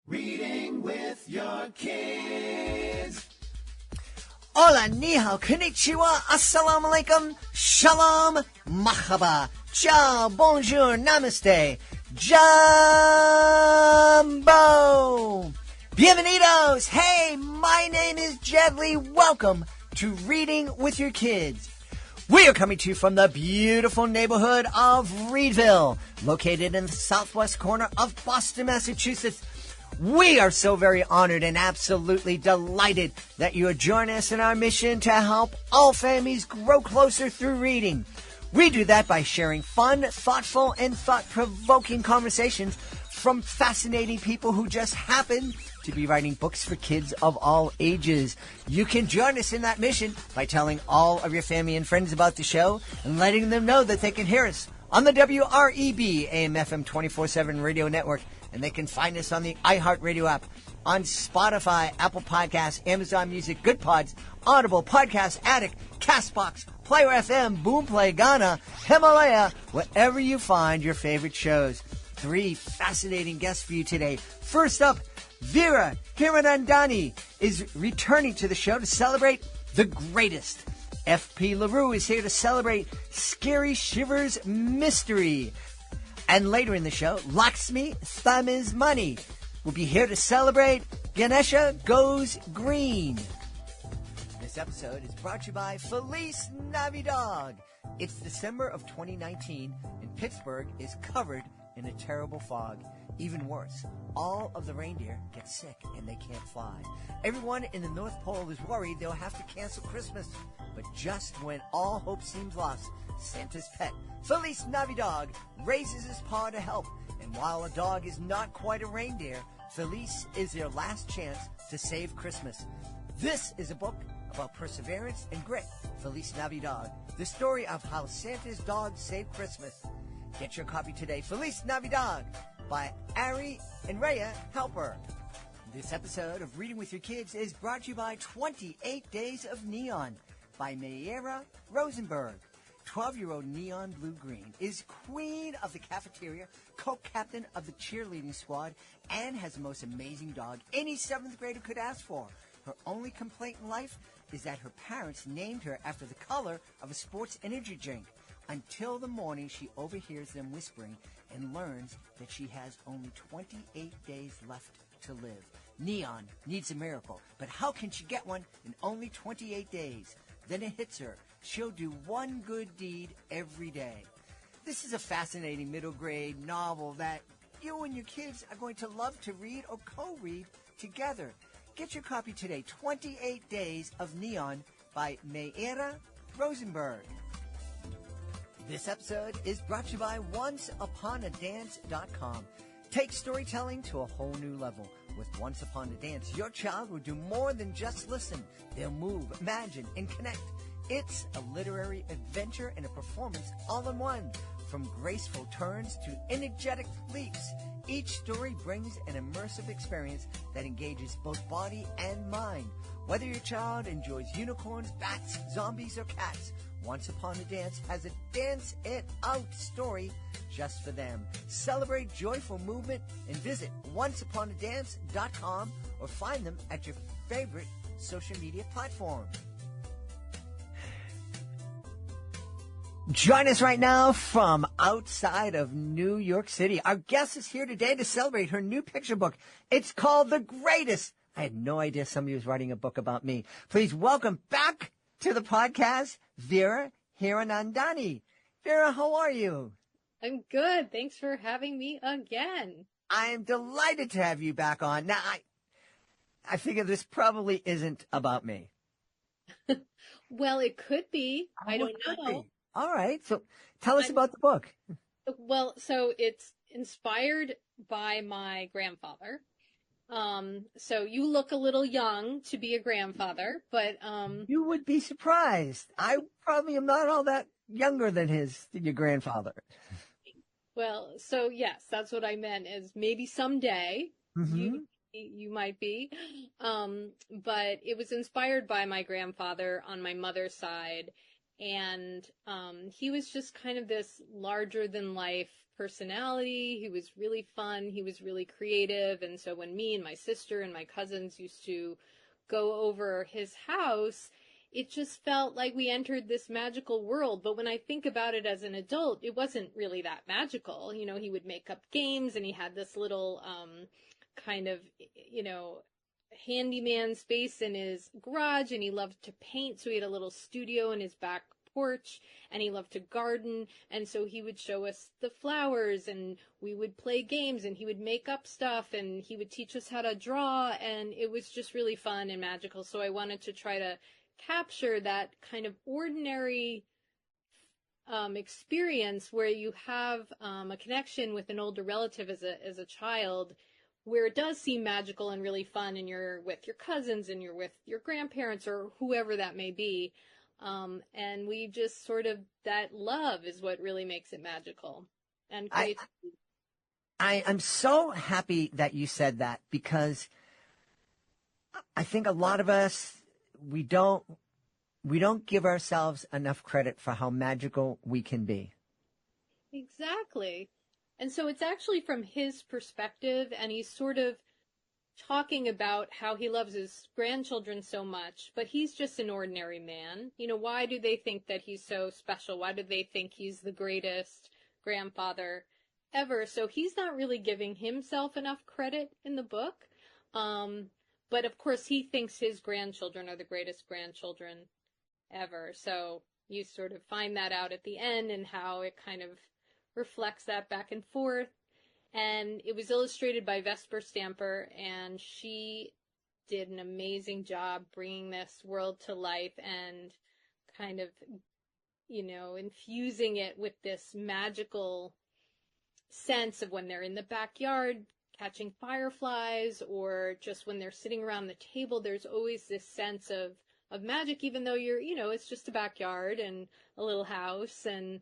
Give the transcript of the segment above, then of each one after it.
Reading with your kids. Hola, ni hao, konnichiwa, assalamu alaikum, shalom, mahaba, ciao, bonjour, namaste, jumbo, bienvenidos. Hey, my name is Jed Lee. Welcome to Reading with Your Kids. We are coming to you from the beautiful neighborhood of Reedville, located in the southwest corner of Boston, Massachusetts. We are so very honored and absolutely delighted that you are joining us in our mission to help all families grow closer through reading. We do that by sharing fun, thoughtful, and thought-provoking conversations from fascinating people who just happen to be writing books for kids of all ages. You can join us in that mission by telling all of your family and friends about the show and letting them know that they can hear us on the WREB AM/FM 24/7 radio network. And they can find us on the iHeartRadio app, on Spotify, Apple Podcasts, Amazon Music, Good Pods, Audible, Podcast Addict, CastBox, Player FM, Boomplay, Ghana, Himalaya, wherever you find your favorite shows. 3 fascinating guests for you today. First up, Veera Hiranandani is returning to the show to celebrate the greatest. FP LaRue is here to celebrate Scary Shivers mystery. And later in the show, Lakshmi Thamizhmani will be here to celebrate Ganesha Goes Green. This episode is brought to you by Feliz Navidad. It's December of 2019, and Pittsburgh is covered in a terrible fog. Even worse, all of the reindeer get sick and they can't fly. Everyone in the North Pole is worried they'll have to cancel Christmas. But just when all hope seems lost, Santa's pet, Feliz Navidad, raises his paw to help. And while a dog is not quite a reindeer, Feliz is their last chance to save Christmas. This is a book about perseverance and grit, Feliz Navidad, the story of how Santa's dog saved Christmas. Get your copy today, Feliz Navidad, by Ari and Rhea Helper. This episode of Reading with Your Kids is brought to you by 28 Days of Neon by Veera Rosenberg. 12-year-old Neon Blue Green is queen of the cafeteria, co-captain of the cheerleading squad, and has the most amazing dog any 7th grader could ask for. Her only complaint in life is that her parents named her after the color of a sports energy drink. Until the morning she overhears them whispering and learns that she has only 28 days left to live. Neon needs a miracle, but how can she get one in only 28 days? Then it hits her. She'll do one good deed every day. This is a fascinating middle grade novel that you and your kids are going to love to read or co-read together. Get your copy today, 28 Days of Neon by Veera Rosenberg. This episode is brought to you by OnceUponADance.com. Take storytelling to a whole new level. With Once Upon a Dance, your child will do more than just listen. They'll move, imagine, and connect. It's a literary adventure and a performance all in one. From graceful turns to energetic leaps, each story brings an immersive experience that engages both body and mind. Whether your child enjoys unicorns, bats, zombies, or cats, Once Upon a Dance has a Dance It Out story just for them. Celebrate joyful movement and visit OnceUponADance.com or find them at your favorite social media platform. Join us right now from outside of New York City. Our guest is here today to celebrate her new picture book. It's called The Greatest. I had no idea somebody was writing a book about me. Please welcome back to the podcast, Veera Hiranandani. Veera, how are you? I'm good. Thanks for having me again. I am delighted to have you back on. Now, I figure this probably isn't about me. Well, it could be. I don't know. All right. So tell us about the book. Well, so it's inspired by my grandfather. So you look a little young to be a grandfather, but you would be surprised. I probably am not all that younger than your grandfather. Well, so yes, that's what I meant, is maybe someday you might be. But it was inspired by my grandfather on my mother's side. And he was just kind of this larger than life personality. He was really fun. He was really creative. And so when me and my sister and my cousins used to go over his house, it just felt like we entered this magical world. But when I think about it as an adult, it wasn't really that magical. You know, he would make up games, and he had this little kind of, you know, handyman space in his garage, and he loved to paint. So he had a little studio in his back porch, and he loved to garden. And so he would show us the flowers, and we would play games, and he would make up stuff, and he would teach us how to draw. And it was just really fun and magical. So I wanted to try to capture that kind of ordinary experience where you have a connection with an older relative as a child, where it does seem magical and really fun, and you're with your cousins and you're with your grandparents or whoever that may be. And we just sort of, that love is what really makes it magical. And I'm so happy that you said that, because I think a lot of us, we don't give ourselves enough credit for how magical we can be. Exactly. And so it's actually from his perspective, and he's sort of talking about how he loves his grandchildren so much, but he's just an ordinary man. You know, why do they think that he's so special? Why do they think he's the greatest grandfather ever? So he's not really giving himself enough credit in the book. But of course, he thinks his grandchildren are the greatest grandchildren ever. So you sort of find that out at the end, and how it kind of reflects that back and forth. And it was illustrated by Vesper Stamper, and she did an amazing job bringing this world to life and kind of, you know, infusing it with this magical sense of when they're in the backyard catching fireflies, or just when they're sitting around the table, there's always this sense of magic, even though you're, you know, it's just a backyard and a little house, and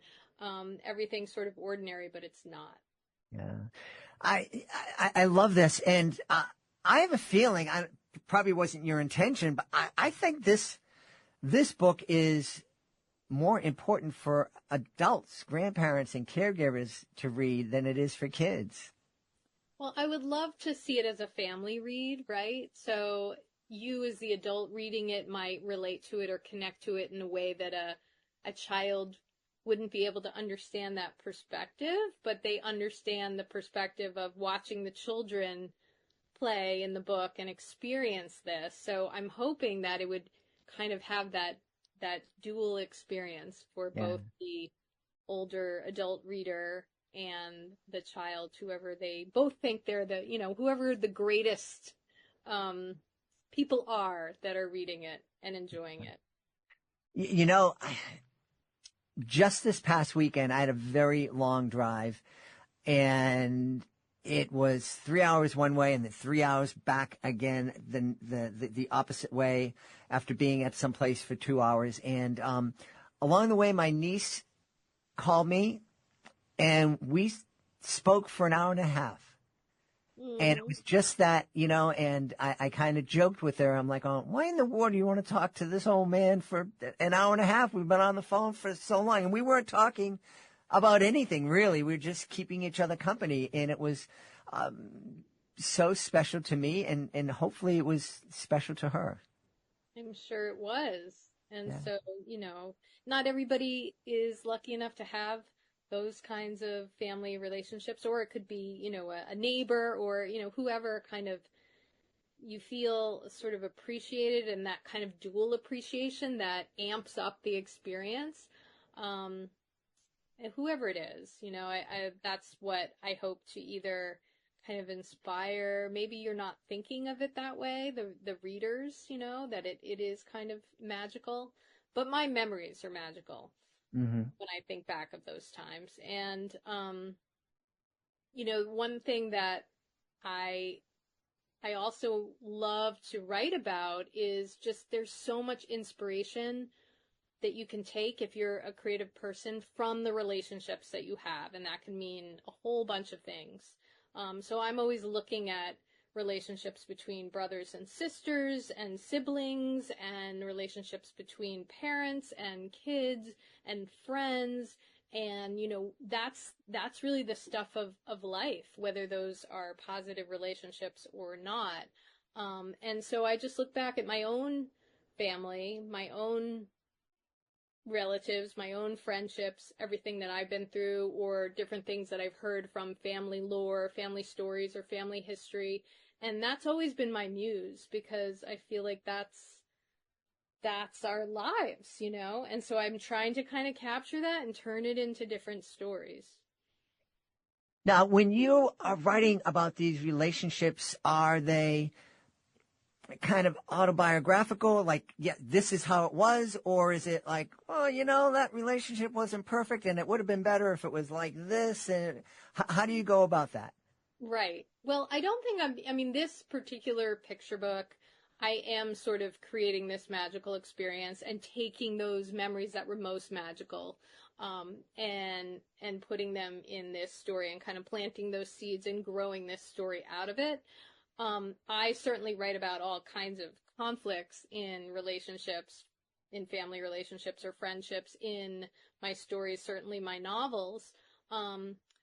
everything's sort of ordinary, but it's not. Yeah. I love this. And I have a feeling, probably wasn't your intention, but I think this book is more important for adults, grandparents, and caregivers to read than it is for kids. Well, I would love to see it as a family read, right? So you as the adult reading it might relate to it or connect to it in a way that a child wouldn't be able to understand that perspective, but they understand the perspective of watching the children play in the book and experience this. So I'm hoping that it would kind of have that dual experience for both the older adult reader and the child, whoever they both think they're the, you know, whoever the greatest people are that are reading it and enjoying it. You know, just this past weekend, I had a very long drive, and it was 3 hours one way and then 3 hours back again, the opposite way, after being at some place for 2 hours. And along the way, my niece called me, and we spoke for an hour and a half. And it was just that, you know, and I kind of joked with her. I'm like, oh, why in the world do you want to talk to this old man for an hour and a half? We've been on the phone for so long. And we weren't talking about anything, really. We were just keeping each other company. And it was so special to me. And hopefully it was special to her. I'm sure it was. And so, you know, not everybody is lucky enough to have those kinds of family relationships, or it could be, you know, a neighbor, or, you know, whoever kind of you feel sort of appreciated, and that kind of dual appreciation that amps up the experience. And whoever it is, you know, I that's what I hope to either kind of inspire. Maybe you're not thinking of it that way, the readers, you know, that it is kind of magical, but my memories are magical. When I think back of those times. And, you know, one thing that I also love to write about is just there's so much inspiration that you can take if you're a creative person from the relationships that you have. And that can mean a whole bunch of things. So I'm always looking at relationships between brothers and sisters and siblings, and relationships between parents and kids and friends And, that's really the stuff of life, whether those are positive relationships or not. And so I just look back at my own family, my own relatives, my own friendships, everything that I've been through, or different things that I've heard from family lore, family stories, or family history. And that's always been my muse, because I feel like that's our lives, And so I'm trying to kind of capture that and turn it into different stories. Now, when you are writing about these relationships, are they kind of autobiographical, like, yeah, this is how it was? Or is it like, oh, that relationship wasn't perfect and it would have been better if it was like this? And how do you go about that? Right. Well, I don't think this particular picture book, I am sort of creating this magical experience and taking those memories that were most magical, and putting them in this story and kind of planting those seeds and growing this story out of it. I certainly write about all kinds of conflicts in relationships, in family relationships or friendships in my stories, certainly my novels.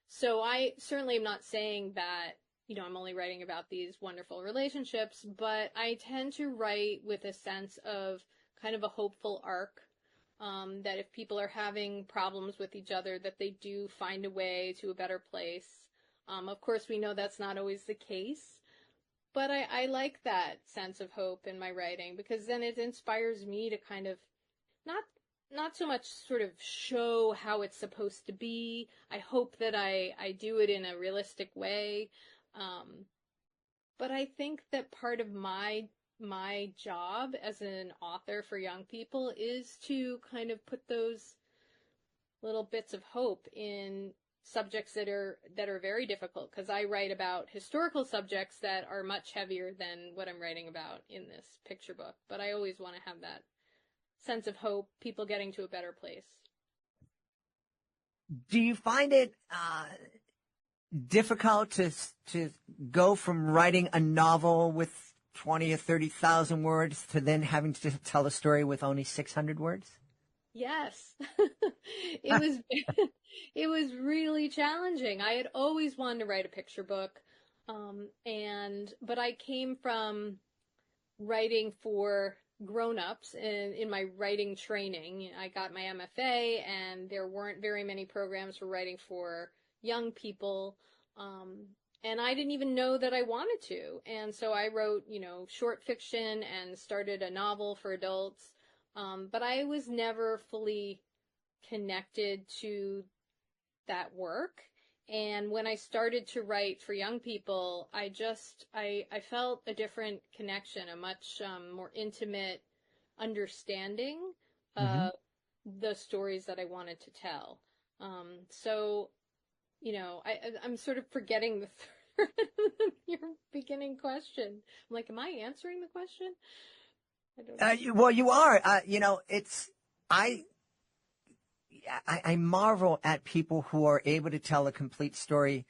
So I certainly am not saying that, I'm only writing about these wonderful relationships, but I tend to write with a sense of kind of a hopeful arc, that if people are having problems with each other, that they do find a way to a better place. Of course, we know that's not always the case, but I like that sense of hope in my writing, because then it inspires me to kind of not so much sort of show how it's supposed to be. I hope that I do it in a realistic way. But I think that part of my job as an author for young people is to kind of put those little bits of hope in subjects that are very difficult, because I write about historical subjects that are much heavier than what I'm writing about in this picture book. But I always want to have that sense of hope, people getting to a better place. Do you find it difficult to go from writing a novel with 20 or 30,000 words to then having to tell a story with only 600 words? Yes. It was really challenging. I had always wanted to write a picture book. But I came from writing for grown-ups in my writing training. I got my MFA, and there weren't very many programs for writing for young people. And I didn't even know that I wanted to. And so I wrote, short fiction and started a novel for adults. But I was never fully connected to that work. And when I started to write for young people, I felt a different connection, a much more intimate understanding of the stories that I wanted to tell. So, I'm sort of forgetting the thread of your beginning question. I'm like, am I answering the question? I don't know. Well, you are. I marvel at people who are able to tell a complete story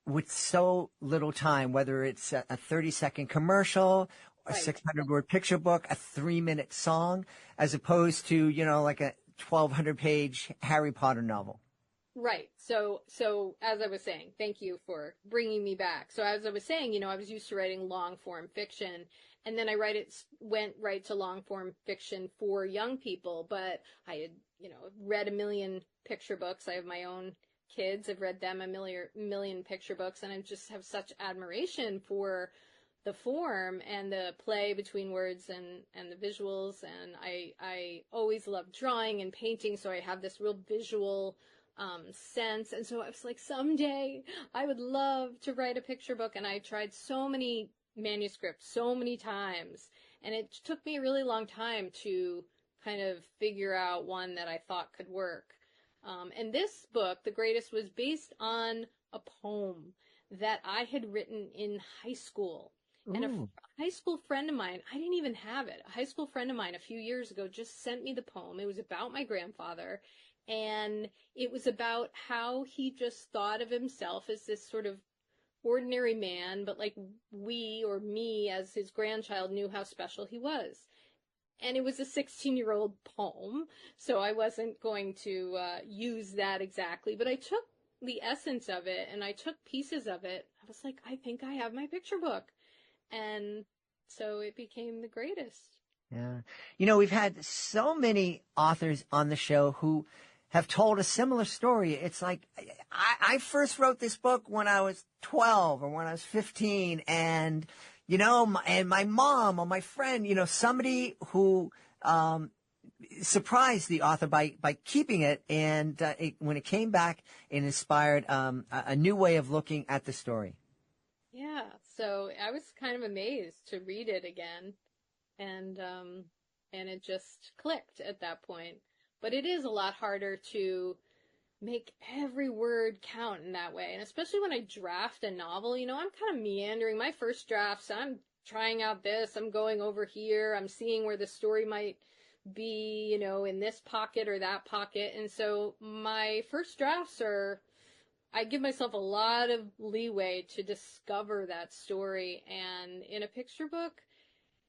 with so little time, whether it's a 30-second commercial, a 600-word picture book, a 3-minute song, as opposed to, like a 1,200-page Harry Potter novel. Right. So as I was saying, thank you for bringing me back. So as I was saying, I was used to writing long form fiction, and then I went right to long form fiction for young people, but I had, read a million picture books. I have my own kids. I've read them a million picture books, and I just have such admiration for the form and the play between words and the visuals. And I always loved drawing and painting, so I have this real visual sense. And so I was like, someday I would love to write a picture book. And I tried so many manuscripts so many times, and it took me a really long time to kind of figure out one that I thought could work. And this book, The Greatest, was based on a poem that I had written in high school. Ooh. And a high school friend of mine, I didn't even have it. A high school friend of mine a few years ago just sent me the poem. It was about my grandfather. And it was about how he just thought of himself as this sort of ordinary man, but like we or me as his grandchild knew how special he was. And it was a 16-year-old poem, so I wasn't going to use that exactly, but I took the essence of it and I took pieces of it. I was like, I think I have my picture book. And so it became the greatest. Yeah. You know, we've had so many authors on the show who have told a similar story. It's like, I first wrote this book when I was 12 or when I was 15, and, you know, and my mom or my friend, you know, somebody who surprised the author by keeping it, and when it came back, it inspired a new way of looking at the story. Yeah, so I was kind of amazed to read it again, and it just clicked at that point. But it is a lot harder to make every word count in that way, and especially when I draft a novel, you know, I'm kind of meandering. My first drafts, I'm trying out this, I'm going over here, I'm seeing where the story might be, you know, in this pocket or that pocket, and so my first drafts are, I give myself a lot of leeway to discover that story. And in a picture book,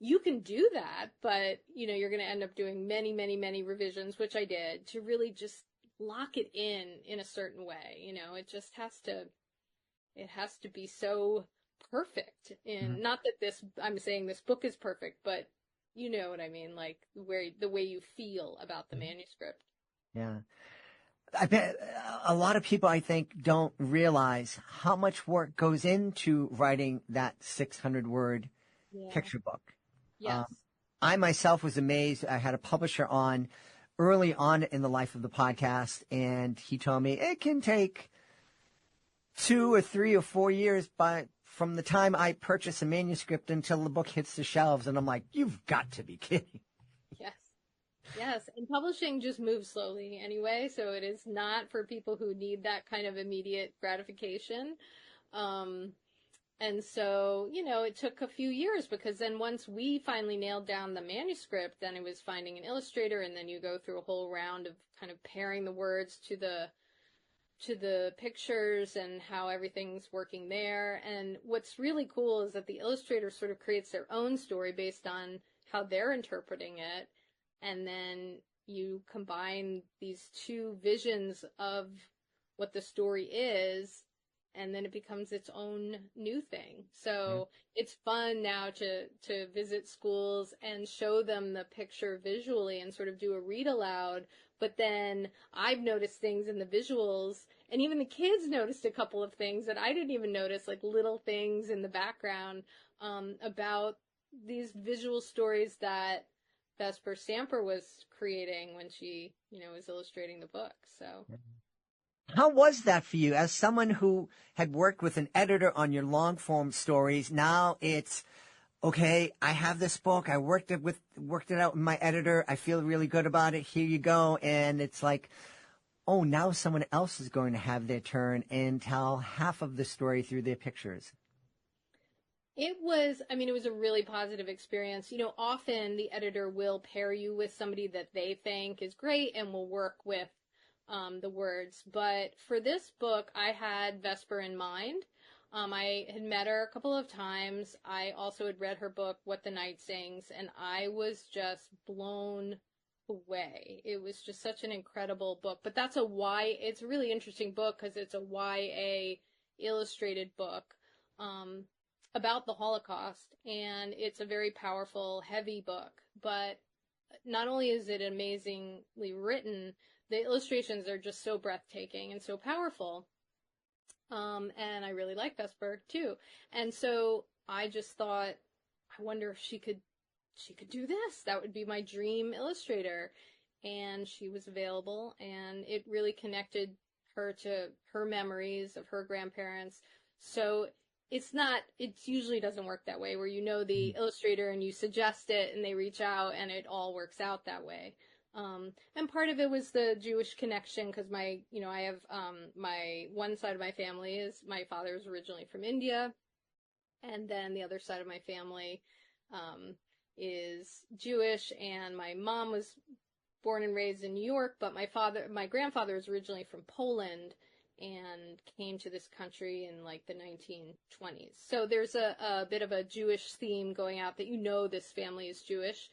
you can do that, but, you know, you're going to end up doing many, many, many revisions, which I did, to really just lock it in a certain way. You know, it just has to be so perfect. And not that I'm saying this book is perfect, but you know what I mean, like the way you feel about the manuscript. Yeah. I bet a lot of people, I think, don't realize how much work goes into writing that 600-word picture book. Yes. I myself was amazed. I had a publisher on early on in the life of the podcast, and he told me it can take 2 or 3 or 4 years from the time I purchase a manuscript until the book hits the shelves. And I'm like, you've got to be kidding. Yes. Yes, and publishing just moves slowly anyway, so it is not for people who need that kind of immediate gratification. And so, you know, it took a few years, because then once we finally nailed down the manuscript, then it was finding an illustrator, and then you go through a whole round of kind of pairing the words to the pictures and how everything's working there. And what's really cool is that the illustrator sort of creates their own story based on how they're interpreting it. And then you combine these two visions of what the story is, and then it becomes its own new thing. So it's fun now to visit schools and show them the picture visually and sort of do a read aloud. But then I've noticed things in the visuals, and even the kids noticed a couple of things that I didn't even notice, like little things in the background about these visual stories that Vesper Samper was creating when she, you know, was illustrating the book. So, how was that for you as someone who had worked with an editor on your long form stories? Now it's okay. I have this book. I worked it out with my editor. I feel really good about it. Here you go. And it's like, oh, now someone else is going to have their turn and tell half of the story through their pictures. it was a really positive experience. You know, often the editor will pair you with somebody that they think is great and will work with the words. But for this book, I had Vesper in mind. I had met her a couple of times. I also had read her book, What the Night Sings, and I was just blown away. It was just such an incredible book. But it's a really interesting book because it's a YA illustrated book about the Holocaust, and it's a very powerful, heavy book. But not only is it amazingly written, the illustrations are just so breathtaking and so powerful. And I really like Vesper too. And so I just thought, I wonder if she could do this. That would be my dream illustrator. And she was available, and it really connected her to her memories of her grandparents. So it usually doesn't work that way, where you know the illustrator and you suggest it and they reach out and it all works out that way. And part of it was the Jewish connection, because I have, my one side of my family is, my father is originally from India, and then the other side of my family, is Jewish, and my mom was born and raised in New York, but my grandfather is originally from Poland and came to this country in like the 1920s. So there's a bit of a Jewish theme going out that, this family is Jewish.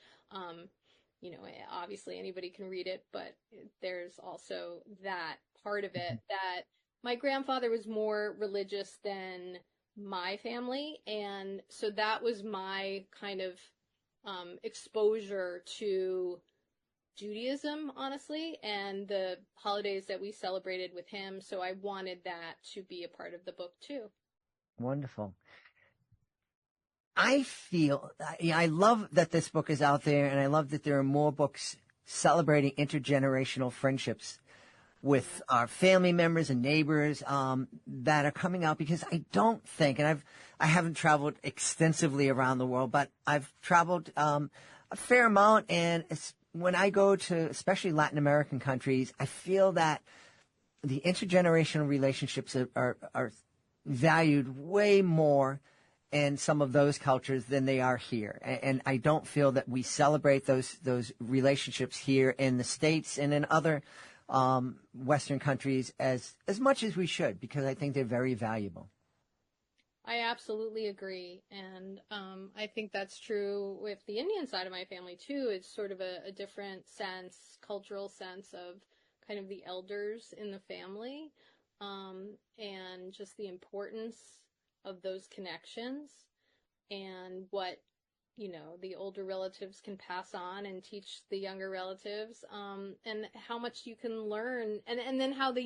obviously anybody can read it, but there's also that part of it that my grandfather was more religious than my family. And so that was my kind of exposure to Judaism, honestly, and the holidays that we celebrated with him. So I wanted that to be a part of the book too. Wonderful. I love that this book is out there, and I love that there are more books celebrating intergenerational friendships with our family members and neighbors that are coming out, because I don't think, and I haven't traveled extensively around the world, but I've traveled a fair amount, and when I go to especially Latin American countries, I feel that the intergenerational relationships are valued way more in some of those cultures than they are here. And I don't feel that we celebrate those relationships here in the States and in other Western countries as much as we should, because I think they're very valuable. I absolutely agree. And I think that's true with the Indian side of my family too. It's sort of a different sense, cultural sense of kind of the elders in the family, and just the importance of those connections and what, the older relatives can pass on and teach the younger relatives, and how much you can learn, and then how the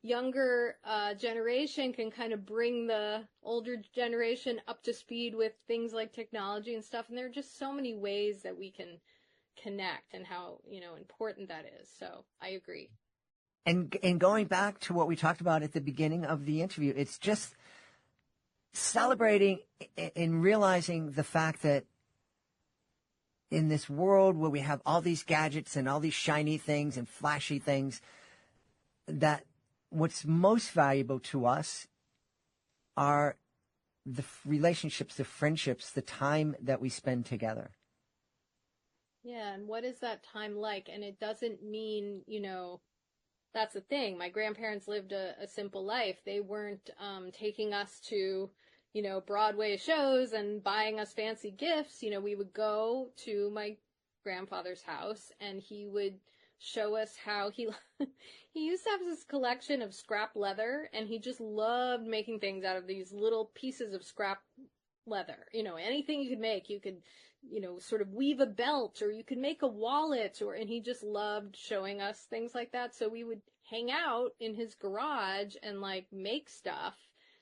younger generation can kind of bring the older generation up to speed with things like technology and stuff. And there are just so many ways that we can connect, and how, important that is. So I agree. And going back to what we talked about at the beginning of the interview, it's just celebrating and realizing the fact that in this world where we have all these gadgets and all these shiny things and flashy things, that what's most valuable to us are the relationships, the friendships, the time that we spend together. Yeah, and what is that time like? And it doesn't mean, that's the thing. My grandparents lived a simple life. They weren't taking us to, Broadway shows and buying us fancy gifts. We would go to my grandfather's house, and he would show us how he used to have this collection of scrap leather, and he just loved making things out of these little pieces of scrap leather. Anything you could make, you could, sort of weave a belt, or you could make a wallet, and he just loved showing us things like that. So we would hang out in his garage and like make stuff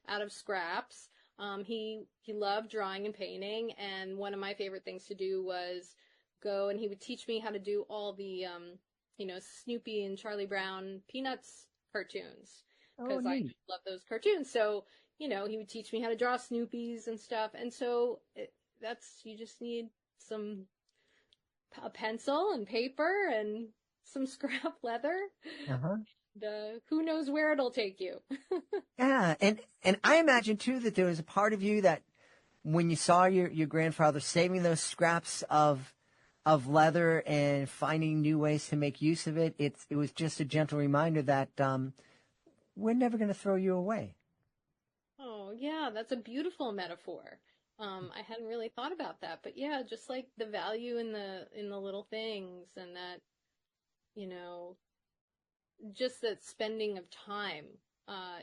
out of scraps. He loved drawing and painting, and one of my favorite things to do was go, and he would teach me how to do all the Snoopy and Charlie Brown Peanuts cartoons, because I love those cartoons. So, he would teach me how to draw Snoopies and stuff. And so you just need a pencil and paper and some scrap leather. Uh-huh. Who knows where it'll take you. Yeah. And I imagine too that there was a part of you that when you saw your grandfather saving those scraps of leather and finding new ways to make use of it, it was just a gentle reminder that we're never going to throw you away. Oh, yeah, that's a beautiful metaphor. I hadn't really thought about that, but yeah, just like the value in the little things, and that, just that spending of time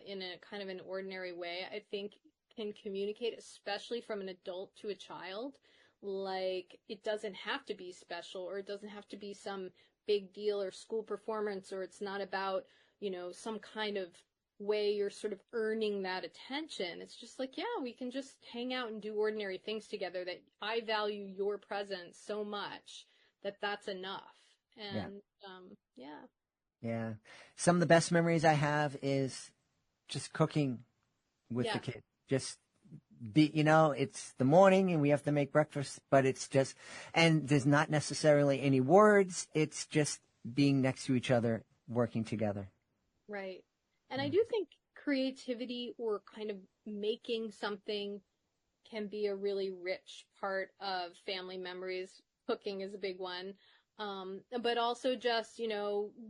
in a kind of an ordinary way, I think can communicate, especially from an adult to a child. Like, it doesn't have to be special, or it doesn't have to be some big deal or school performance, or it's not about, some kind of way you're sort of earning that attention. It's just like, yeah, we can just hang out and do ordinary things together, that I value your presence so much that that's enough. And, yeah. Yeah. Some of the best memories I have is just cooking with the kid. Just it's the morning and we have to make breakfast, but it's just, and there's not necessarily any words. It's just being next to each other, working together. Right. And I do think creativity, or kind of making something, can be a really rich part of family memories. Cooking is a big one. But also just,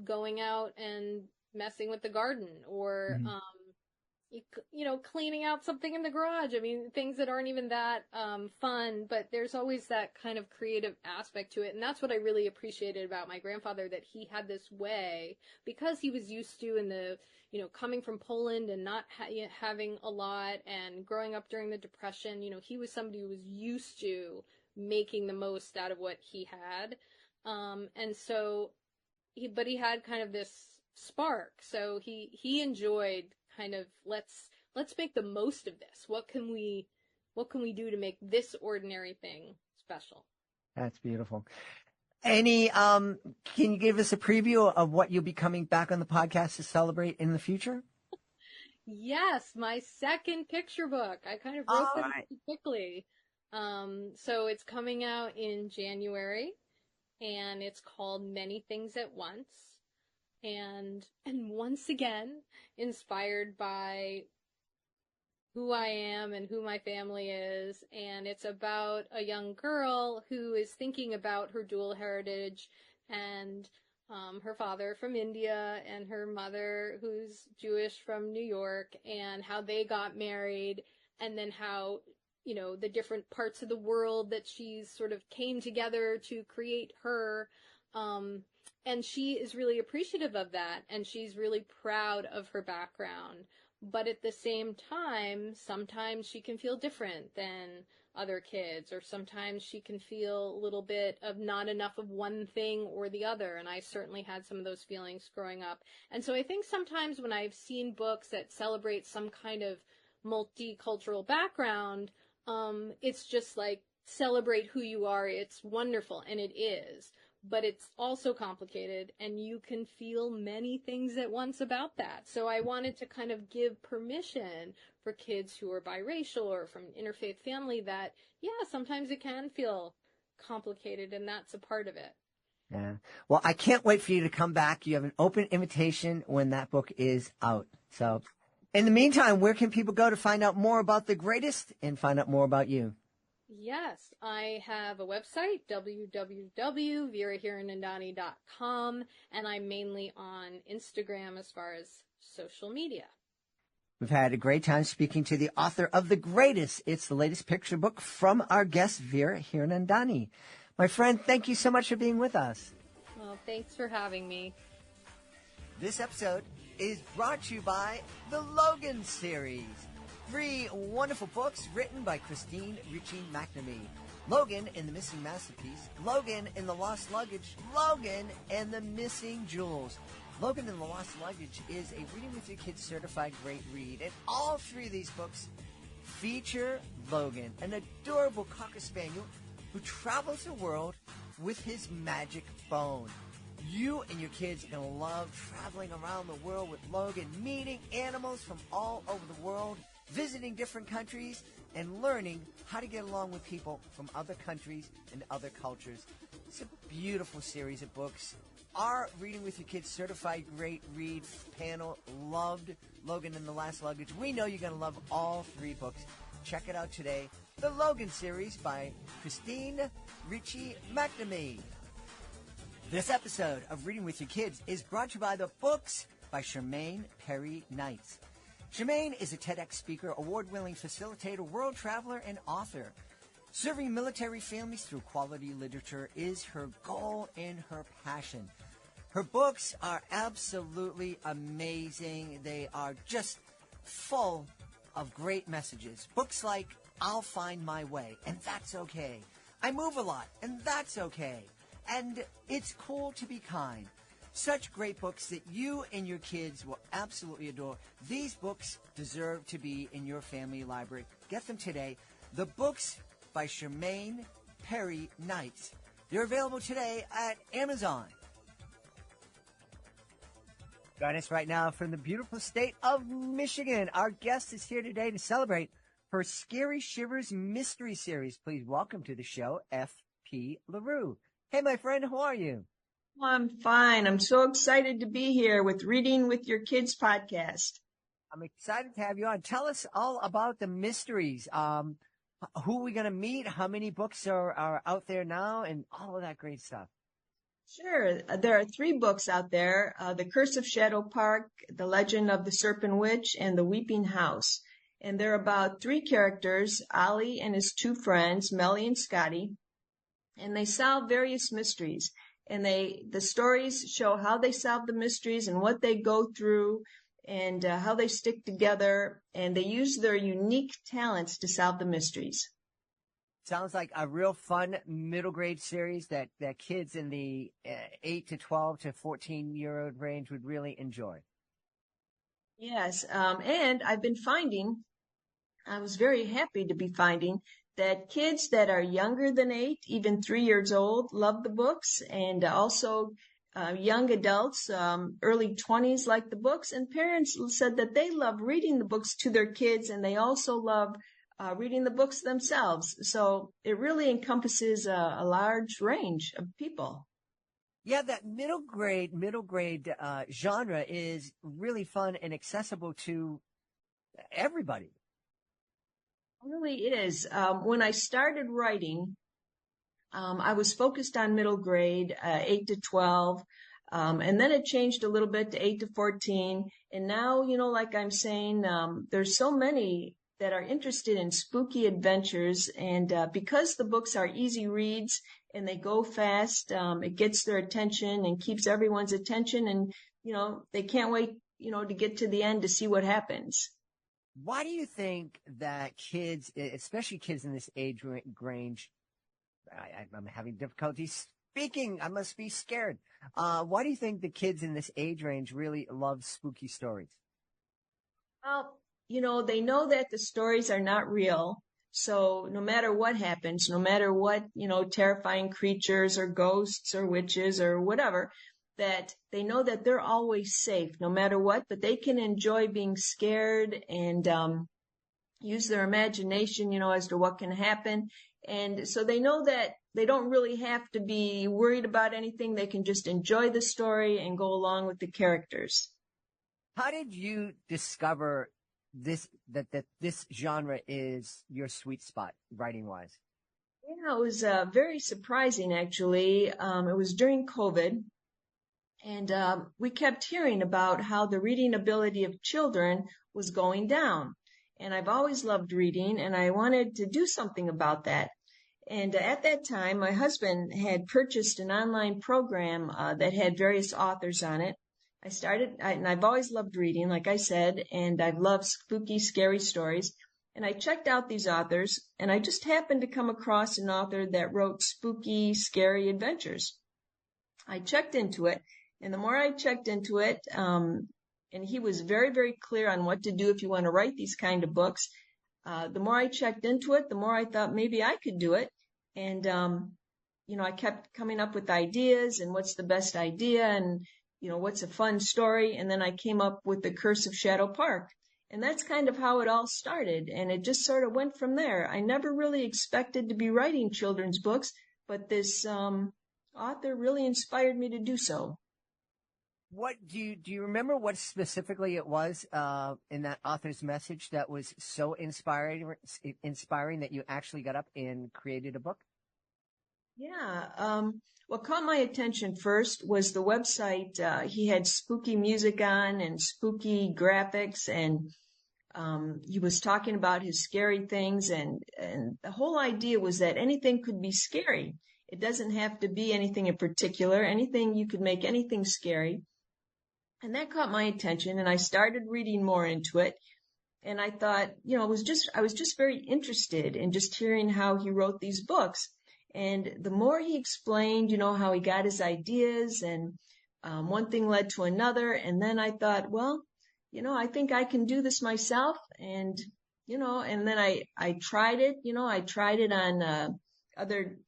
going out and messing with the garden, or, cleaning out something in the garage. I mean, things that aren't even that fun, but there's always that kind of creative aspect to it. And that's what I really appreciated about my grandfather, that he had this way, because he was used to, in the, coming from Poland and not having a lot, and growing up during the Depression, he was somebody who was used to making the most out of what he had. And so but he had kind of this spark. So he enjoyed kind of, let's make the most of this. What can we do to make this ordinary thing special? That's beautiful. Can you give us a preview of what you'll be coming back on the podcast to celebrate in the future? Yes, my second picture book. I kind of wrote this quickly. So it's coming out in January, and it's called Many Things at Once. And once again, inspired by who I am and who my family is. And it's about a young girl who is thinking about her dual heritage, and her father from India and her mother, who's Jewish, from New York, and how they got married, and then how, the different parts of the world that she's sort of came together to create her. And she is really appreciative of that, and she's really proud of her background. But at the same time, sometimes she can feel different than other kids, or sometimes she can feel a little bit of not enough of one thing or the other. And I certainly had some of those feelings growing up. And so I think sometimes when I've seen books that celebrate some kind of multicultural background, it's just like, celebrate who you are. It's wonderful, and it is. But it's also complicated, and you can feel many things at once about that. So I wanted to kind of give permission for kids who are biracial or from an interfaith family that, sometimes it can feel complicated, and that's a part of it. Yeah. Well, I can't wait for you to come back. You have an open invitation when that book is out. So in the meantime, where can people go to find out more about The Greatest and find out more about you? Yes, I have a website, www.veerahiranandani.com, and I'm mainly on Instagram as far as social media. We've had a great time speaking to the author of The Greatest. It's the latest picture book from our guest, Veera Hiranandani. My friend, thank you so much for being with us. Well, thanks for having me. This episode is brought to you by the Logan series. 3 wonderful books written by Christine Ritchie McNamee. Logan and the Missing Masterpiece, Logan and the Lost Luggage, Logan and the Missing Jewels. Logan and the Lost Luggage is a Reading with Your Kids certified great read, and all 3 of these books feature Logan, an adorable Cocker Spaniel who travels the world with his magic phone. You and your kids are going to love traveling around the world with Logan, meeting animals from all over the world, visiting different countries, and learning how to get along with people from other countries and other cultures. It's a beautiful series of books. Our Reading with Your Kids certified great read panel loved Logan and the Last Luggage. We know you're going to love all 3 books. Check it out today. The Logan series by Christine Ritchie McNamee. This episode of Reading with Your Kids is brought to you by the books by Charmaine Perry Knights. Charmaine is a TEDx speaker, award-winning facilitator, world traveler, and author. Serving military families through quality literature is her goal and her passion. Her books are absolutely amazing. They are just full of great messages. Books like I'll Find My Way, and That's Okay. I Move a Lot, and That's Okay. And It's Cool to Be Kind. Such great books that you and your kids will absolutely adore. These books deserve to be in your family library. Get them today. The books by Charmaine Perry Knights. They're available today at Amazon. Join us right now from the beautiful state of Michigan. Our guest is here today to celebrate her Scary Shivers mystery series. Please welcome to the show, F.P. LaRue. Hey, my friend, how are you? I'm fine. I'm so excited to be here with Reading with Your Kids podcast. I'm excited to have you on. Tell us all about the mysteries. Who are we going to meet? How many books are out there now? And all of that great stuff. Sure. There are three books out there, The Curse of Shadow Park, The Legend of the Serpent Witch, and The Weeping House. And they're about three characters, Ollie and his two friends, Melly and Scotty, and they solve various mysteries. And the stories show how they solve the mysteries and what they go through and how they stick together. And they use their unique talents to solve the mysteries. Sounds like a real fun middle grade series that kids in the 8 to 12 to 14-year-old range would really enjoy. Yes, and I was very happy to be finding that kids that are younger than 8, even 3 years old, love the books, and also young adults, early 20s, like the books, and parents said that they love reading the books to their kids, and they also love reading the books themselves. So it really encompasses a large range of people. Yeah, that middle grade genre is really fun and accessible to everybody. It really is. When I started writing, I was focused on middle grade, 8 to 12, and then it changed a little bit to 8 to 14. And now, like I'm saying, there's so many that are interested in spooky adventures. And because the books are easy reads and they go fast, it gets their attention and keeps everyone's attention. And, they can't wait, to get to the end to see what happens. Why do you think that kids, especially kids in this age range, I'm having difficulty speaking. I must be scared. Why do you think the kids in this age range really love spooky stories? Well, they know that the stories are not real. So no matter what happens, no matter what, terrifying creatures or ghosts or witches or whatever, that they know that they're always safe no matter what, but they can enjoy being scared and use their imagination, as to what can happen. And so they know that they don't really have to be worried about anything. They can just enjoy the story and go along with the characters. How did you discover that this genre is your sweet spot, writing-wise? Yeah, it was very surprising, actually. It was during COVID. And we kept hearing about how the reading ability of children was going down. And I've always loved reading, and I wanted to do something about that. And at that time, my husband had purchased an online program that had various authors on it. And I've always loved reading, like I said, and I've loved spooky, scary stories. And I checked out these authors, and I just happened to come across an author that wrote spooky, scary adventures. I checked into it. And the more I checked into it, and he was very, very clear on what to do if you want to write these kind of books. The more I checked into it, the more I thought maybe I could do it. And, I kept coming up with ideas and what's the best idea and, what's a fun story. And then I came up with The Curse of Shadow Park. And that's kind of how it all started. And it just sort of went from there. I never really expected to be writing children's books, but this author really inspired me to do so. What do you remember what specifically it was in that author's message that was so inspiring that you actually got up and created a book? Yeah. What caught my attention first was the website. He had spooky music on and spooky graphics, and he was talking about his scary things, and the whole idea was that anything could be scary. It doesn't have to be anything in particular. You could make anything scary. And that caught my attention, and I started reading more into it. And I thought, I was just very interested in just hearing how he wrote these books. And the more he explained, how he got his ideas, and one thing led to another. And then I thought, well, I think I can do this myself. And, and then I tried it, I tried it on other,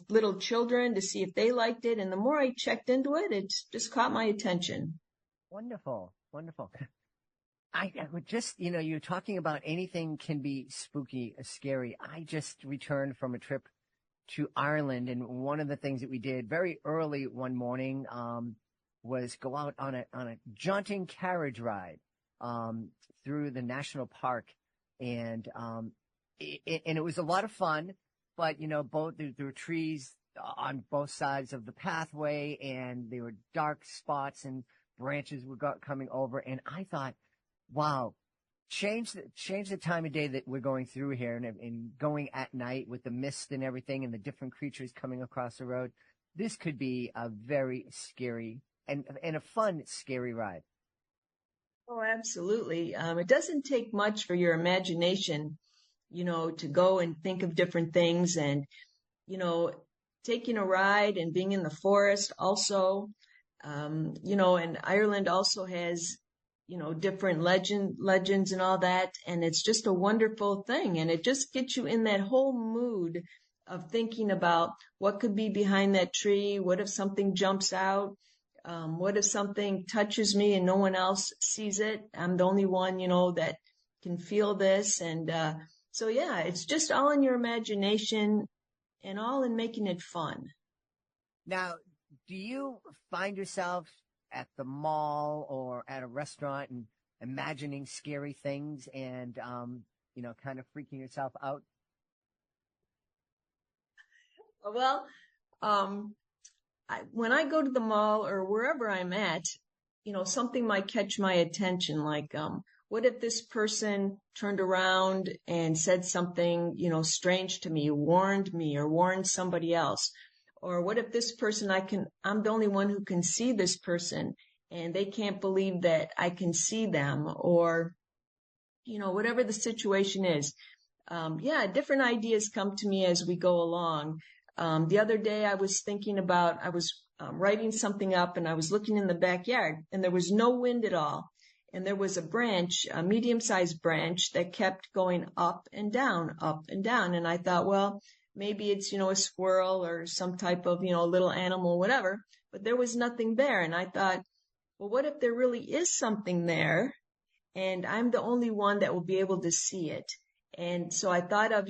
little children to see if they liked it. And the more I checked into it, it just caught my attention. Wonderful. I would just, you're talking about anything can be spooky, scary. I just returned from a trip to Ireland, and one of the things that we did very early one morning was go out on a jaunting carriage ride through the national park, and it was a lot of fun. But both there were trees on both sides of the pathway, and there were dark spots and branches were coming over. And I thought, wow, change the time of day that we're going through here, and going at night with the mist and everything and the different creatures coming across the road. This could be a very scary and a fun, scary ride. Oh, absolutely. It doesn't take much for your imagination, to go and think of different things, and, taking a ride and being in the forest also. And Ireland also has, different legends and all that. And it's just a wonderful thing. And it just gets you in that whole mood of thinking about what could be behind that tree. What if something jumps out? What if something touches me and no one else sees it? I'm the only one, that can feel this. And so, yeah, it's just all in your imagination and all in making it fun. Now, do you find yourself at the mall or at a restaurant and imagining scary things and, kind of freaking yourself out? Well, when I go to the mall or wherever I'm at, something might catch my attention. Like, what if this person turned around and said something, strange to me, warned me or warned somebody else? Or what if this person, I'm the only one who can see this person and they can't believe that I can see them, or, whatever the situation is. Different ideas come to me as we go along. The other day I was writing something up, and I was looking in the backyard, and there was no wind at all. And there was a medium-sized branch that kept going up and down, up and down. And I thought, well, maybe it's, a squirrel or some type of, little animal, whatever. But there was nothing there. And I thought, well, what if there really is something there, and I'm the only one that will be able to see it? And so I thought of,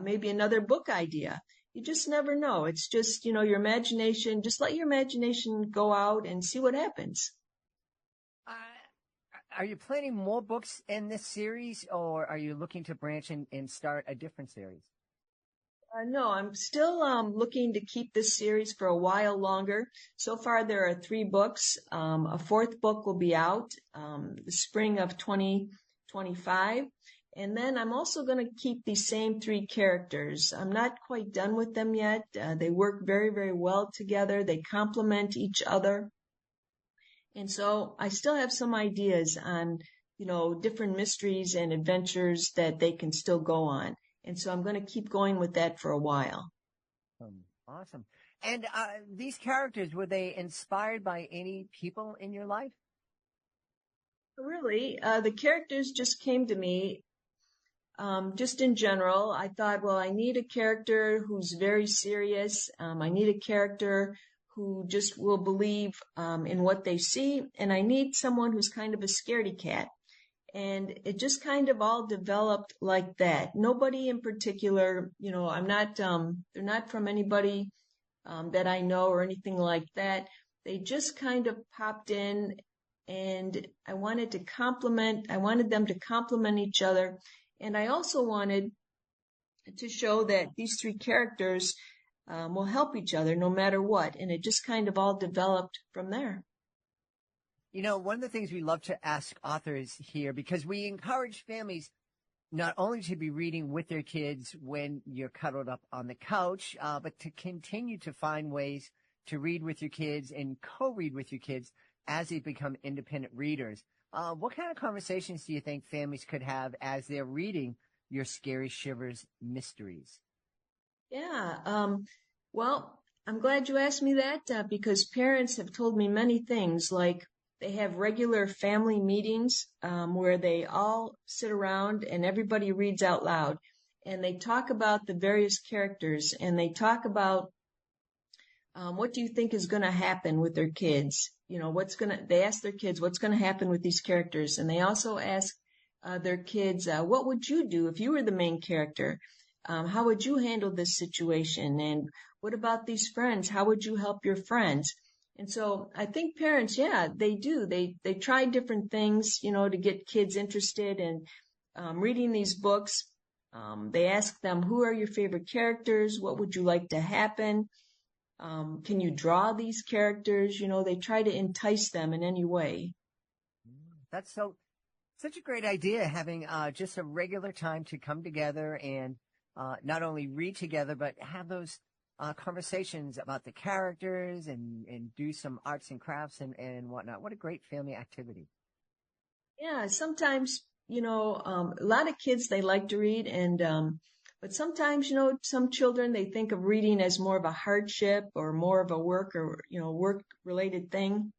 maybe another book idea. You just never know. It's just, your imagination. Just let your imagination go out and see what happens. Are you planning more books in this series, or are you looking to branch and start a different series? No, I'm still looking to keep this series for a while longer. So far, there are 3 books. A 4th book will be out the spring of 2025. And then I'm also going to keep these same 3 characters. I'm not quite done with them yet. They work very, very well together. They complement each other. And so I still have some ideas on, different mysteries and adventures that they can still go on. And so I'm going to keep going with that for a while. Awesome. And these characters, were they inspired by any people in your life? Really, the characters just came to me. Just in general, I thought, well, I need a character who's very serious. I need a character who just will believe in what they see. And I need someone who's kind of a scaredy cat. And it just kind of all developed like that. Nobody in particular, I'm not, they're not from anybody that I know or anything like that. They just kind of popped in, and I wanted them to complement each other. And I also wanted to show that these 3 characters will help each other no matter what. And it just kind of all developed from there. One of the things we love to ask authors here, because we encourage families not only to be reading with their kids when you're cuddled up on the couch, but to continue to find ways to read with your kids and co-read with your kids as they become independent readers. What kind of conversations do you think families could have as they're reading your Scary Shivers mysteries? Yeah, well, I'm glad you asked me that because parents have told me many things, like they have regular family meetings where they all sit around and everybody reads out loud, and they talk about the various characters, and they talk about what do you think is going to happen with their kids? They ask their kids what's going to happen with these characters, and they also ask their kids, what would you do if you were the main character? How would you handle this situation? And what about these friends? How would you help your friends? And so I think parents, they do. They try different things, to get kids interested in reading these books. They ask them, who are your favorite characters? What would you like to happen? Can you draw these characters? They try to entice them in any way. That's such a great idea, having just a regular time to come together and not only read together, but have those conversations about the characters and do some arts and crafts and whatnot. What a great family activity. Yeah, sometimes, a lot of kids, they like to read, but sometimes, some children, they think of reading as more of a hardship or more of a work or, work related thing,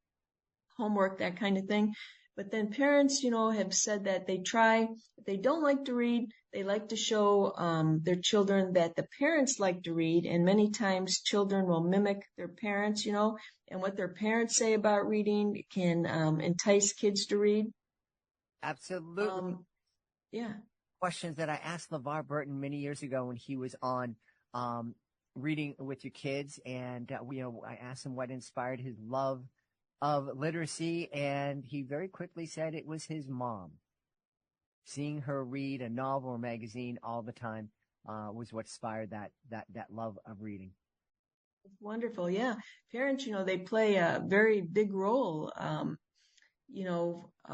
homework, that kind of thing. But then parents, have said that if they don't like to read, they like to show their children that the parents like to read. And many times children will mimic their parents, and what their parents say about reading can entice kids to read. Absolutely. Yeah. Questions that I asked LeVar Burton many years ago when he was on Reading with Your Kids. And, I asked him what inspired his love of literacy, and he very quickly said it was his mom. Seeing her read a novel or magazine all the time was what inspired that love of reading. Wonderful. Yeah. Parents, they play a very big role,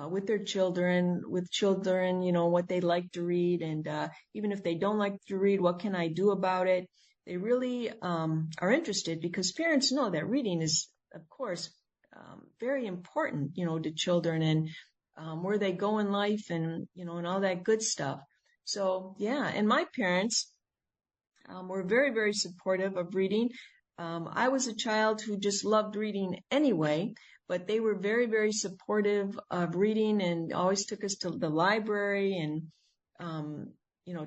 with their children, what they like to read. And even if they don't like to read, what can I do about it? They really are interested, because parents know that reading is, of course, very important, to children and where they go in life and, and all that good stuff. So, yeah. And my parents were very, very supportive of reading. I was a child who just loved reading anyway, but they were very, very supportive of reading and always took us to the library and,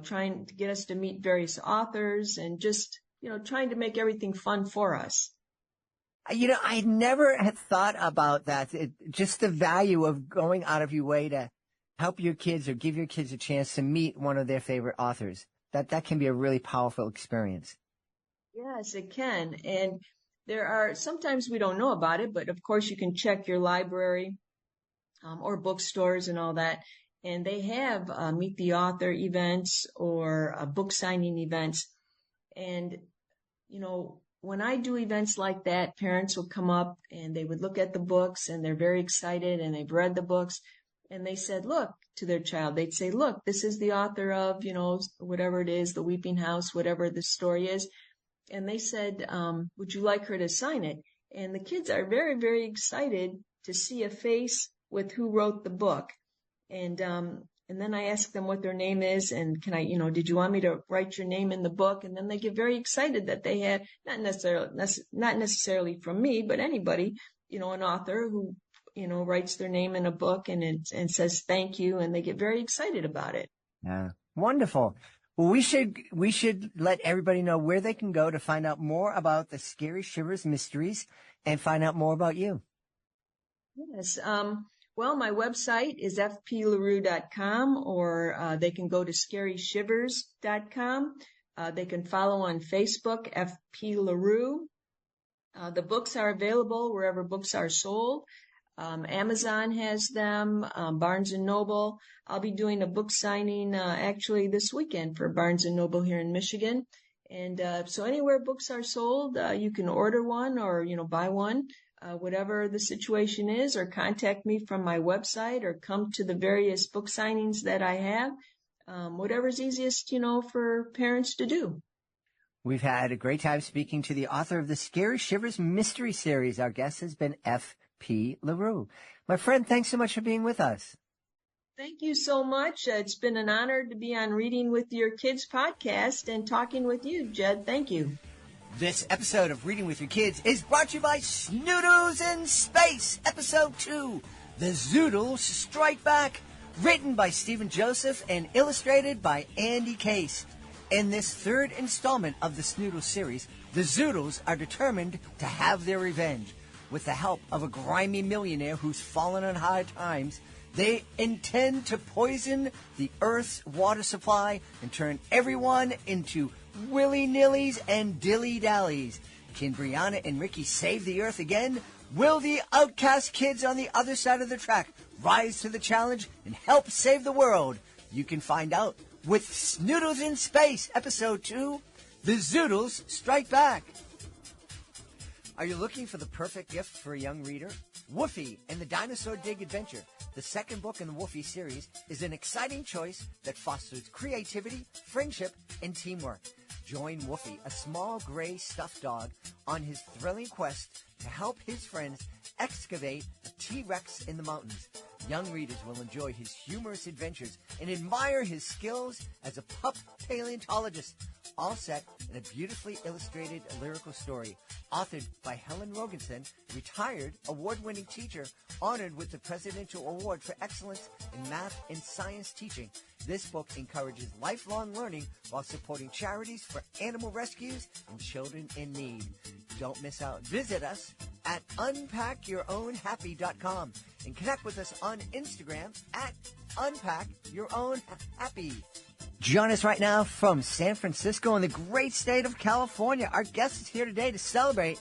trying to get us to meet various authors and just, trying to make everything fun for us. I never had thought about that. Just the value of going out of your way to help your kids or give your kids a chance to meet one of their favorite authors. That can be a really powerful experience. Yes, it can. And sometimes we don't know about it, but of course you can check your library or bookstores and all that. And they have meet the author events or book signing events. And, when I do events like that, parents will come up and they would look at the books and they're very excited and they've read the books. And they said, look, to their child, they'd say, look, this is the author of, whatever it is, The Weeping House, whatever the story is. And they said, would you like her to sign it? And the kids are very, very excited to see a face with who wrote the book. And then I ask them what their name is and can I, did you want me to write your name in the book? And then they get very excited that they had, not necessarily from me, but anybody, an author who, writes their name in a book and says thank you, and they get very excited about it. Yeah. Wonderful. Well, we should let everybody know where they can go to find out more about the Scary Shivers mysteries and find out more about you. Yes. Well, my website is fplarue.com, or they can go to scaryshivers.com. They can follow on Facebook, FP LaRue. The books are available wherever books are sold. Amazon has them, Barnes & Noble. I'll be doing a book signing actually this weekend for Barnes & Noble here in Michigan. And so anywhere books are sold, you can order one or, buy one. Whatever the situation is, or contact me from my website or come to the various book signings that I have, whatever's easiest, for parents to do. We've had a great time speaking to the author of the Scary Shivers mystery series. Our guest has been F.P. LaRue. My friend, thanks so much for being with us. Thank you so much. It's been an honor to be on Reading with Your Kids podcast and talking with you, Jed. Thank you. This episode of Reading with Your Kids is brought to you by Snoodles in Space, Episode 2, The Zoodles Strike Back, written by Stephen Joseph and illustrated by Andy Case. In this third installment of the Snoodles series, the Zoodles are determined to have their revenge. With the help of a grimy millionaire who's fallen on hard times, they intend to poison the Earth's water supply and turn everyone into willy-nillys and dilly-dallies. Can Brianna and Ricky save the Earth again? Will the outcast kids on the other side of the track rise to the challenge and help save the world? You can find out with Snoodles in Space, Episode 2, The Zoodles Strike Back. Are you looking for the perfect gift for a young reader? Woofy and the Dinosaur Dig Adventure, the second book in the Woofy series, is an exciting choice that fosters creativity, friendship, and teamwork. Join Woofy, a small gray stuffed dog, on his thrilling quest to help his friends excavate a T-Rex in the mountains. Young readers will enjoy his humorous adventures and admire his skills as a pup paleontologist, all set in a beautifully illustrated lyrical story, authored by Helen Rogenson, retired award-winning teacher honored with the Presidential Award for Excellence in Math and Science Teaching. This book encourages lifelong learning while supporting charities for animal rescues and children in need. Don't miss out. Visit us at unpackyourownhappy.com and connect with us on Instagram at unpackyourownhappy. Join us right now from San Francisco in the great state of California. Our guest is here today to celebrate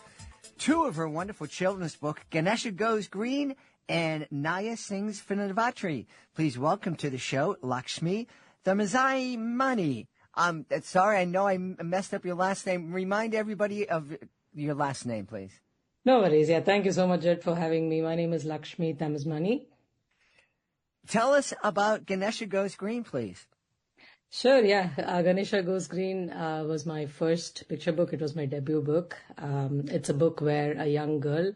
two of her wonderful children's books, Ganesha Goes Green and Naya Sings Finavatri. Please welcome to the show, Lakshmi Thamizhmani. Sorry, I know I messed up your last name. Remind everybody of your last name, please. No worries. Yeah, thank you so much, Jed, for having me. My name is Lakshmi Thamizhmani. Tell us about Ganesha Goes Green, please. Sure, yeah. Ganesha Goes Green was my first picture book. It was my debut book. It's a book where a young girl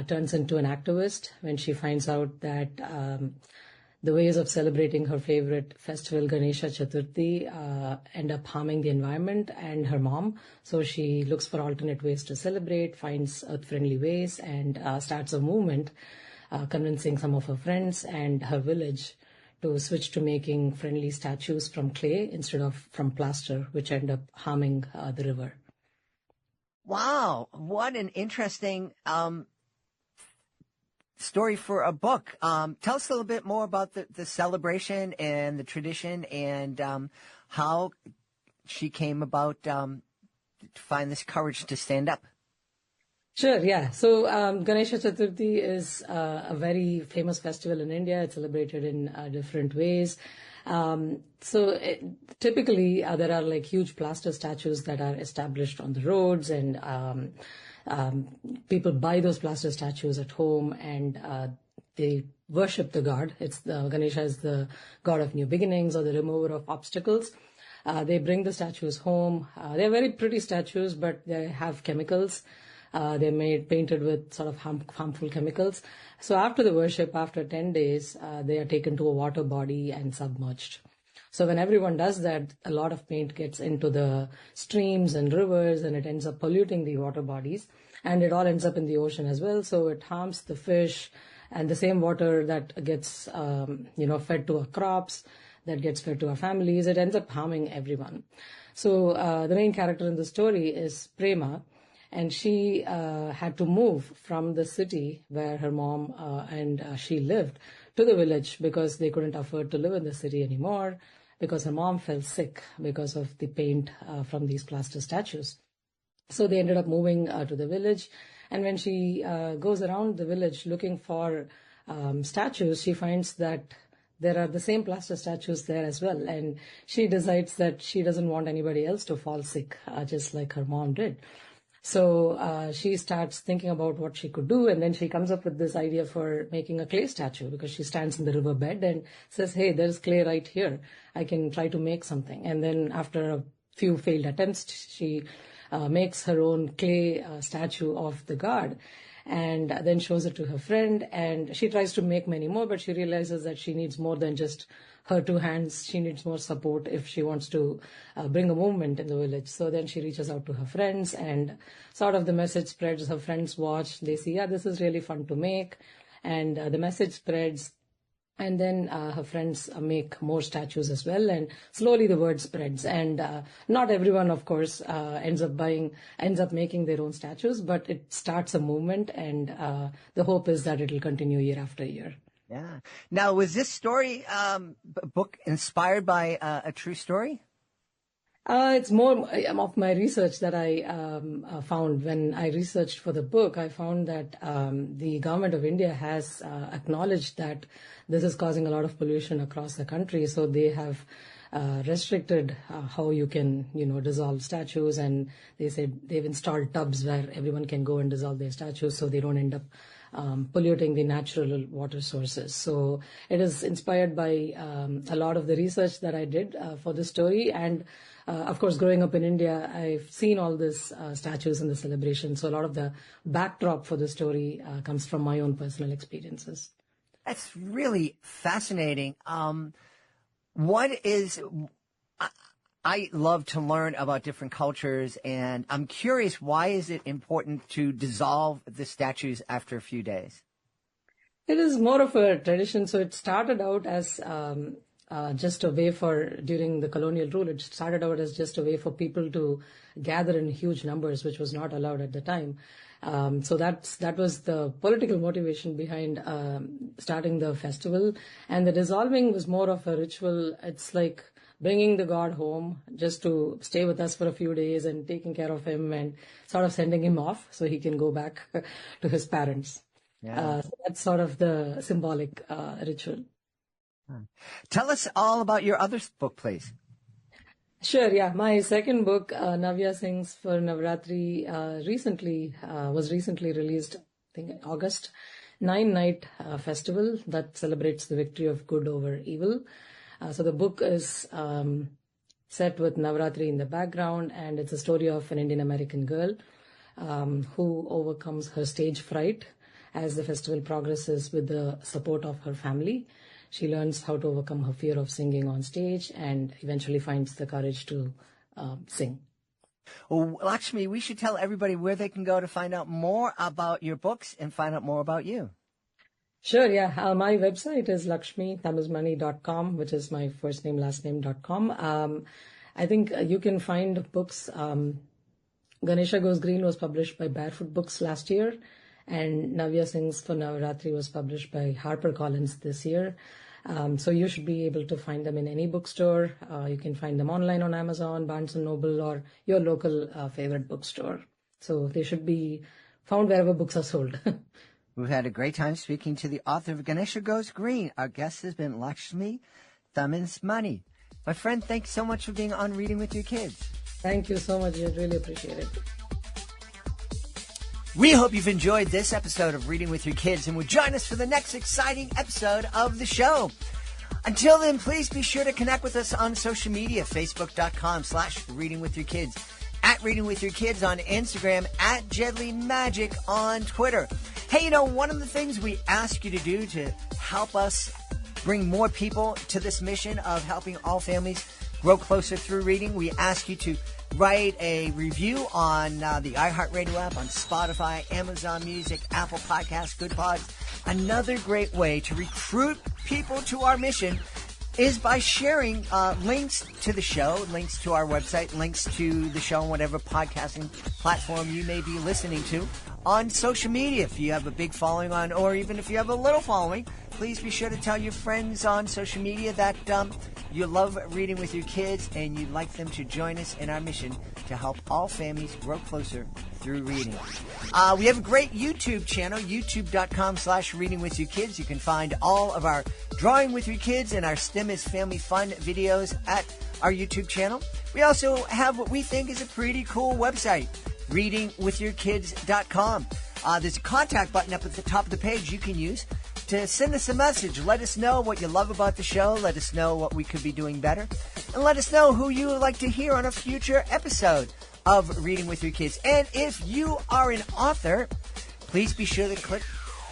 turns into an activist when she finds out that the ways of celebrating her favorite festival, Ganesha Chaturthi, end up harming the environment and her mom. So she looks for alternate ways to celebrate, finds earth-friendly ways, and starts a movement convincing some of her friends and her village to switch to making friendly statues from clay instead of from plaster, which end up harming the river. Wow, what an interesting story for a book. Tell us a little bit more about the celebration and the tradition and how she came about to find this courage to stand up. Sure, yeah. So Ganesha Chaturthi is a very famous festival in India. It's celebrated in different ways. Typically there are like huge plaster statues that are established on the roads, and people buy those plaster statues at home, and they worship the god. Ganesha is the god of new beginnings or the remover of obstacles. They bring the statues home. They're very pretty statues, but they have chemicals. They're painted with sort of harmful chemicals. So after the worship, after 10 days, they are taken to a water body and submerged. So when everyone does that, a lot of paint gets into the streams and rivers, and it ends up polluting the water bodies, and it all ends up in the ocean as well. So it harms the fish, and the same water that gets, fed to our crops, that gets fed to our families, it ends up harming everyone. So the main character in the story is Prema, and she had to move from the city where her mom and she lived to the village because they couldn't afford to live in the city anymore, because her mom fell sick because of the paint from these plaster statues. So they ended up moving to the village. And when she goes around the village looking for statues, she finds that there are the same plaster statues there as well. And she decides that she doesn't want anybody else to fall sick, just like her mom did. So she starts thinking about what she could do, and then she comes up with this idea for making a clay statue, because she stands in the riverbed and says, hey, there's clay right here. I can try to make something. And then after a few failed attempts, she makes her own clay statue of the god, and then shows it to her friend. And she tries to make many more, but she realizes that she needs more than just her two hands. She needs more support if she wants to bring a movement in the village. So then she reaches out to her friends, and sort of the message spreads. Her friends watch. They see, yeah, this is really fun to make. And the message spreads. And then her friends make more statues as well. And slowly the word spreads. And not everyone, of course, ends up making their own statues, but it starts a movement. And the hope is that it will continue year after year. Yeah. Now, was this story book inspired by a true story? It's more of my research that I found. When I researched for the book, I found that the government of India has acknowledged that this is causing a lot of pollution across the country. So they have restricted how you can, dissolve statues. And they said they've installed tubs where everyone can go and dissolve their statues so they don't end up polluting the natural water sources. So it is inspired by a lot of the research that I did for this story. And of course, growing up in India, I've seen all these statues in the celebration. So a lot of the backdrop for the story comes from my own personal experiences. That's really fascinating. I love to learn about different cultures, and I'm curious, why is it important to dissolve the statues after a few days? It is more of a tradition. So it started out as just a way during the colonial rule, it started out as just a way for people to gather in huge numbers, which was not allowed at the time. So that was the political motivation behind starting the festival. And the dissolving was more of a ritual. It's like bringing the god home just to stay with us for a few days and taking care of him and sort of sending him off so he can go back to his parents. Yeah. So that's sort of the symbolic ritual. Tell us all about your other book, please. Sure, yeah. My second book, Navya Sings for Navratri, was recently released, I think in August. 9-night festival that celebrates the victory of good over evil. So the book is set with Navratri in the background, and it's a story of an Indian American girl who overcomes her stage fright as the festival progresses with the support of her family. She learns how to overcome her fear of singing on stage and eventually finds the courage to sing. Well, Lakshmi, we should tell everybody where they can go to find out more about your books and find out more about you. Sure, yeah. My website is LakshmiThamizhmani.com, which is my first name, last name.com. I think you can find books. Ganesha Goes Green was published by Barefoot Books last year, and Navya Sings for Navratri was published by HarperCollins this year. So you should be able to find them in any bookstore. You can find them online on Amazon, Barnes & Noble, or your local favorite bookstore. So they should be found wherever books are sold. We've had a great time speaking to the author of Ganesha Goes Green. Our guest has been Lakshmi Thamizhmani. My friend, thanks so much for being on Reading with Your Kids. Thank you so much. I really appreciate it. We hope you've enjoyed this episode of Reading with Your Kids and will join us for the next exciting episode of the show. Until then, please be sure to connect with us on social media, facebook.com/readingwithyourkids, at Reading with Your Kids on Instagram, at JedleyMagic on Twitter. Hey, one of the things we ask you to do to help us bring more people to this mission of helping all families grow closer through reading, we ask you to write a review on the iHeartRadio app, on Spotify, Amazon Music, Apple Podcasts, Good Pods. Another great way to recruit people to our mission is by sharing links to the show, links to our website, links to the show on whatever podcasting platform you may be listening to on social media. If you have a big following on, or even if you have a little following, please be sure to tell your friends on social media that you love Reading with Your Kids and you'd like them to join us in our mission to help all families grow closer through reading. We have a great YouTube channel, youtube.com/Reading with Your Kids. You can find all of our Drawing with Your Kids and our STEM is Family Fun videos at our YouTube channel. We also have what we think is a pretty cool website, readingwithyourkids.com. There's a contact button up at the top of the page you can use to send us a message. Let us know what you love about the show. Let us know what we could be doing better. And let us know who you would like to hear on a future episode of Reading with Your Kids. And if you are an author, please be sure to click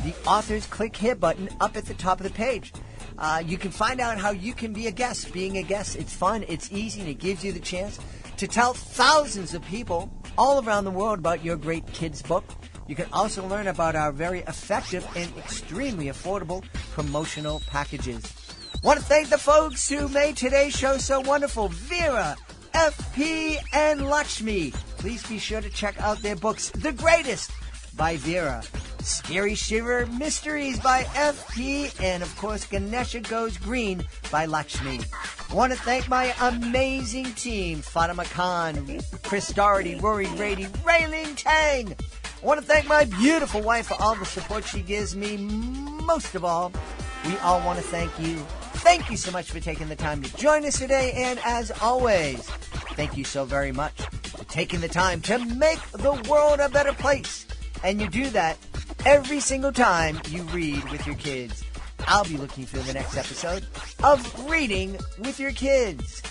the author's click here button up at the top of the page. You can find out how you can be a guest. Being a guest, it's fun, it's easy, and it gives you the chance to tell thousands of people all around the world about your great kids book. You can also learn about our very effective and extremely affordable promotional packages. I want to thank the folks who made today's show so wonderful. Veera, FP, and Lakshmi. Please be sure to check out their books, The Greatest by Veera, Scary Shiver Mysteries by FP, and of course Ganesha Goes Green by Lakshmi. I want to thank my amazing team, Fatima Khan, Chris Doherty, Rory Rady, Raylene Tang. I want to thank my beautiful wife for all the support she gives me. Most of all, we all want to thank you thank you so much for taking the time to join us today. And as always, thank you so very much for taking the time to make the world a better place. And you do that every single time you read with your kids. I'll be looking for the next episode of Reading with Your Kids.